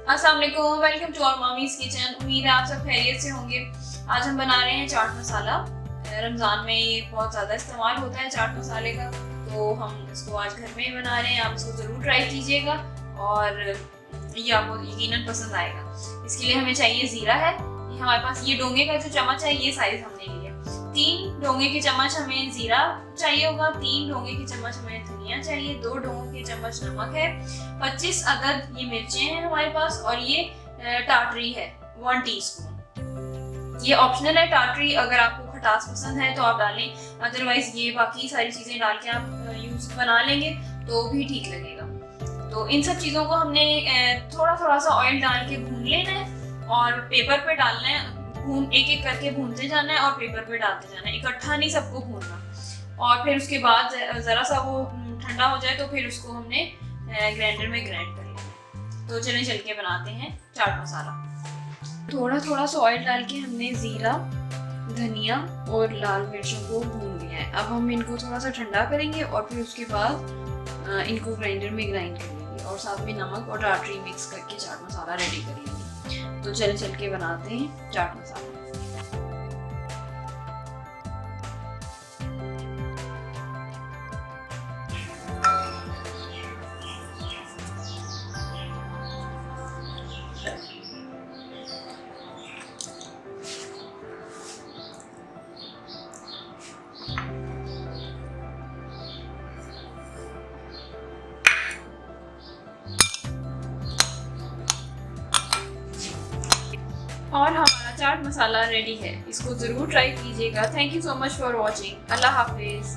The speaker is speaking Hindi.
अस्सलाम वालेकुम, welcome to our mummy's kitchen. उम्मीद है आप सब खैरियत से होंगे। आज हम बना रहे हैं चाट मसाला। रमज़ान में ये बहुत ज़्यादा इस्तेमाल होता है चाट मसाले का, तो हम इसको आज घर में ही बना रहे हैं। आप इसको ज़रूर ट्राई कीजिएगा और ये आपको यकीनन पसंद आएगा। इसके लिए हमें चाहिए ज़ीरा है, ये हमारे पास ये डोंगे का जो चम्मच है ये साइज हमने लिया। 3 डोंगे के चम्मच हमें ज़ीरा चाहिए होगा, 3 डोंगे के चम्मच हमें धनिया चाहिए, 2 डोंगे के चम्मच नमक है, 25 अदद ये मिर्चें हैं हमारे पास और ये टाटरी है 1 टीस्पून। ये ऑप्शनल है टाटरी, अगर आपको खटास पसंद है तो आप डालें, अदरवाइज ये बाकी सारी चीज़ें डाल के आप यूज़ बना लेंगे तो भी ठीक लगेगा। तो इन सब चीज़ों को हमने थोड़ा थोड़ा सा ऑयल डाल के भून लेना है और पेपर पे डालना है। एक एक करके भूनते जाना है और पेपर पे डालते जाना है, इकट्ठा नहीं सबको भूनना। और फिर उसके बाद ज़रा सा वो ठंडा हो जाए तो फिर उसको हमने ग्राइंडर में ग्राइंड कर लेना। तो चलें चल के बनाते हैं चाट मसाला। थोड़ा थोड़ा सा ऑयल डाल के हमने ज़ीरा, धनिया और लाल मिर्चों को भून लिया है। अब हम इनको थोड़ा सा ठंडा करेंगे और फिर उसके बाद इनको ग्राइंडर में ग्राइंड कर लेंगे और साथ में नमक और टाटरी मिक्स करके चाट मसाला रेडी कर लेंगे। तो चल के बनाते हैं चाट मसाला। और हमारा चाट मसाला रेडी है, इसको ज़रूर ट्राई कीजिएगा। Thank you so much for watching. Allah हाफिज़।